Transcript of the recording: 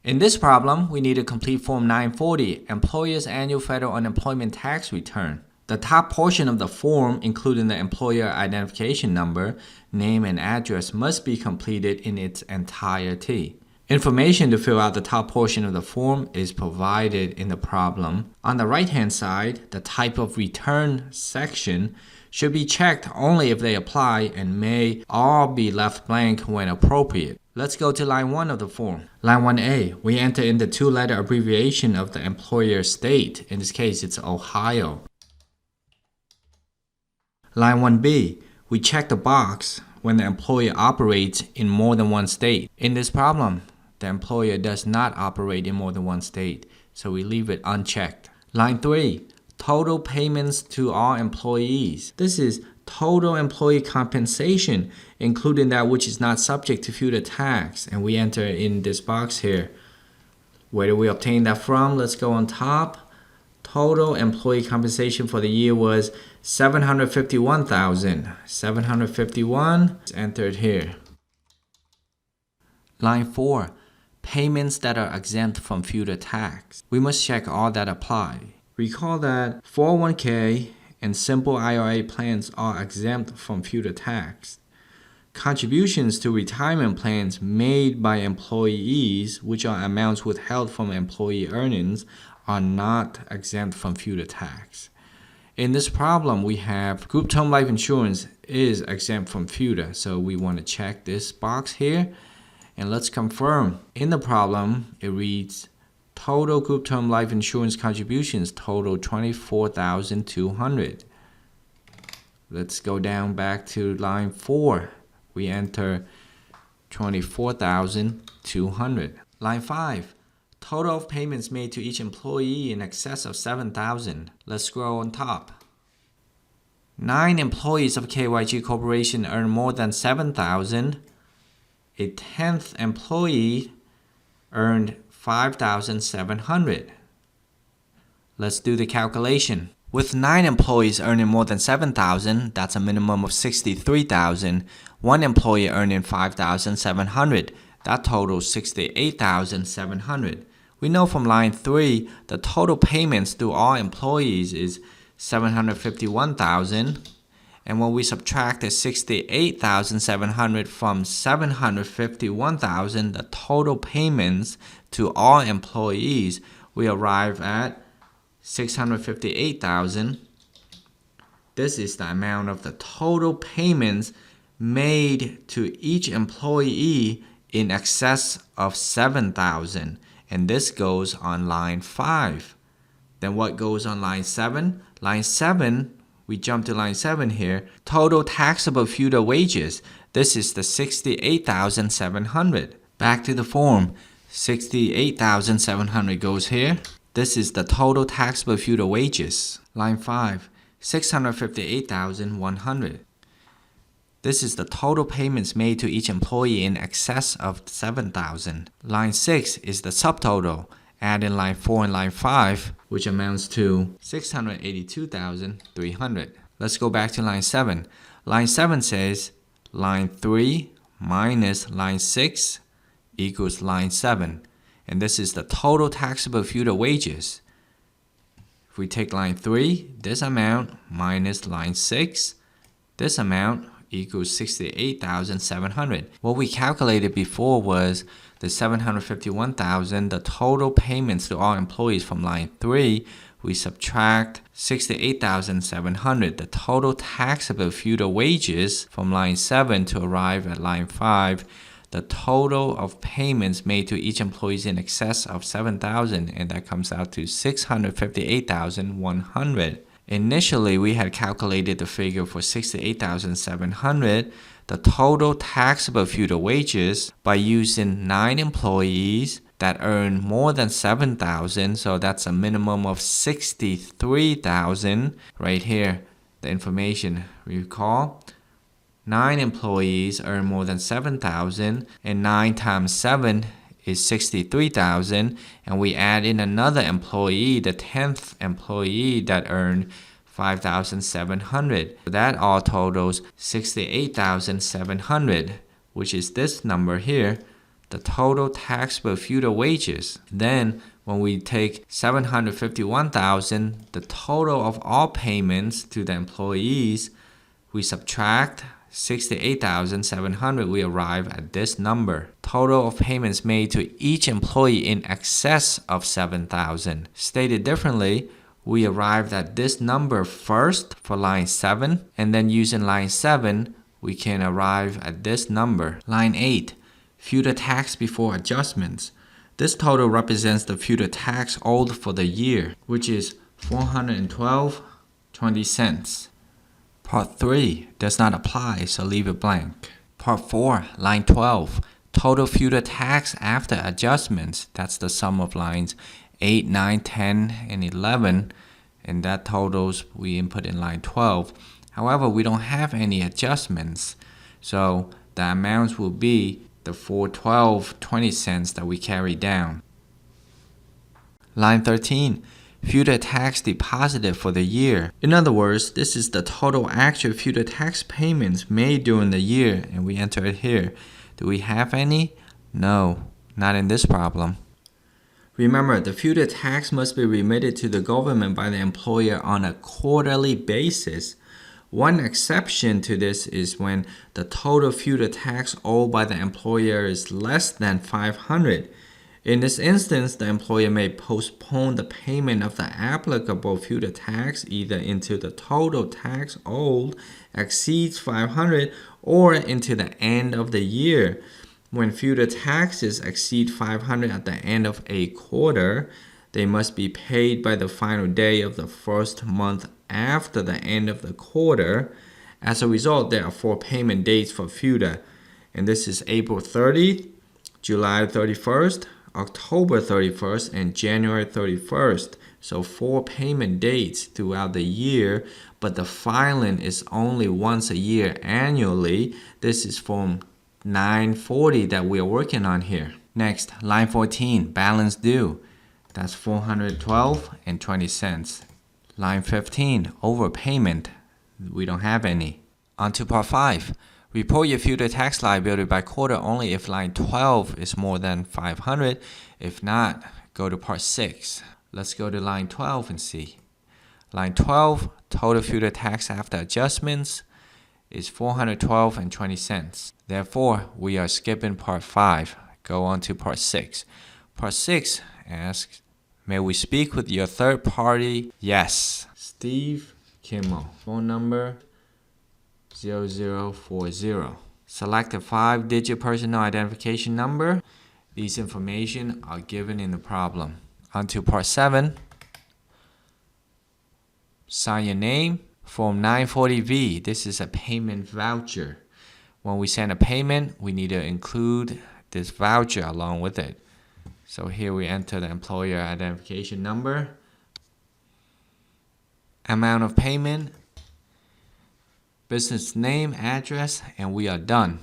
In this problem, we need to complete Form 940, Employer's Annual Federal Unemployment Tax Return. The top portion of the form, including the employer identification number, name, and address, must be completed in its entirety. Information to fill out the top portion of the form is provided in the problem. On the right-hand side, the type of return section should be checked only if they apply and may all be left blank when appropriate. Let's go to line 1 of the form. Line 1A, we enter in the two-letter abbreviation of the employer state. In this case, it's Ohio. Line 1B, we check the box when the employer operates in more than one state. In this problem, the employer does not operate in more than one state, so we leave it unchecked. Line 3, total payments to all employees. This is total employee compensation, including that which is not subject to FUTA tax, and we enter in this box here. Where do we obtain that from? Let's go on top. Total employee compensation for the year was $751,000. 751 is entered here. Line 4, payments that are exempt from FUTA tax. We must check all that apply. Recall that 401k and simple IRA plans are exempt from FUTA tax. Contributions to retirement plans made by employees, which are amounts withheld from employee earnings, are not exempt from FUTA tax. In this problem, we have group term life insurance is exempt from FUTA, so we want to check this box here. And let's confirm. In the problem, it reads, total group term life insurance contributions total $24,200. Let's go down back to line 4. We enter $24,200. Line 5, total of payments made to each employee in excess of $7,000. Let's scroll on top. 9 employees of KYG Corporation earn more than $7,000. A 10th employee earned $5,700. Let's do the calculation. With 9 employees earning more than $7,000, that's a minimum of $63,000. One employee earning $5,700, that totals $68,700. We know from line 3, the total payments to all employees is $751,000. And when we subtract the $68,700 from $751,000, the total payments to all employees, we arrive at $658,000. This is the amount of the total payments made to each employee in excess of $7,000. And this goes on line 5. Then what goes on line 7? Line 7, we jump to line 7 here. Total taxable FUTA wages. This is the $68,700. Back to the form. $68,700 goes here. This is the total taxable FUTA wages. Line 5, $658,100. This is the total payments made to each employee in excess of $7,000. Line 6 is the subtotal. Add in line 4 and line 5, which amounts to $682,300. Let's go back to line 7. Line 7 says line 3 minus line 6 equals line 7. And this is the total taxable FUTA wages. If we take line 3, this amount minus line 6, this amount equals $68,700. What we calculated before was the $751,000, the total payments to all employees from line 3. We subtract $68,700, the total taxable FUTA wages from line 7 to arrive at line 5. The total of payments made to each employee in excess of $7,000, and that comes out to $658,100. Initially, we had calculated the figure for $68,700, the total taxable FUTA wages, by using 9 employees that earn more than $7,000, so that's a minimum of $63,000. Right here, the information, recall. 9 employees earn more than $7,000, and 9 times 7 is $63,000, and we add in another employee, the 10th employee that earned $5,700. That all totals $68,700, which is this number here, the total taxable FUTA wages. Then when we take $751,000, the total of all payments to the employees, we subtract $68,700, we arrive at this number. Total of payments made to each employee in excess of $7,000. Stated differently, we arrived at this number first for line 7, and then using line 7, we can arrive at this number. Line 8, FUTA tax before adjustments. This total represents the FUTA tax owed for the year, which is $412.20. Part 3 does not apply, so leave it blank. Part 4, line 12, total FUTA tax after adjustments. That's the sum of lines 8, 9, 10, and 11, and that totals we input in line 12. However, we don't have any adjustments, so the amounts will be the $412.20 that we carry down. Line 13, FUTA tax deposited for the year. In other words, this is the total actual FUTA tax payments made during the year, and we enter it here. Do we have any? No, not in this problem. Remember, the FUTA tax must be remitted to the government by the employer on a quarterly basis. One exception to this is when the total FUTA tax owed by the employer is less than $500. In this instance, the employer may postpone the payment of the applicable FUTA tax either into the total tax owed exceeds $500 or into the end of the year. When FUTA taxes exceed $500 at the end of a quarter, they must be paid by the final day of the first month after the end of the quarter. As a result, there are 4 payment dates for FUTA, and this is April 30th, July 31st, October 31st, and January 31st. So 4 payment dates throughout the year, but the filing is only once a year annually. This is Form 940 that we are working on here. Next, line 14, balance due. That's $412.20. Line 15, overpayment. We don't have any. On to part 5. Report your FUTA tax liability by quarter only if line 12 is more than $500. If not, go to part 6. Let's go to line 12 and see. Line 12, total FUTA tax after adjustments is $412.20. Therefore, we are skipping part 5. Go on to part 6. Part 6 asks, may we speak with your third party? Yes. Steve Kimmel. Phone number 0040. Select a 5-digit personal identification number. These information are given in the problem. On to part 7. Sign your name. Form 940V. This is a payment voucher. When we send a payment, we need to include this voucher along with it. So here we enter the employer identification number, amount of payment, business name, address, and we are done.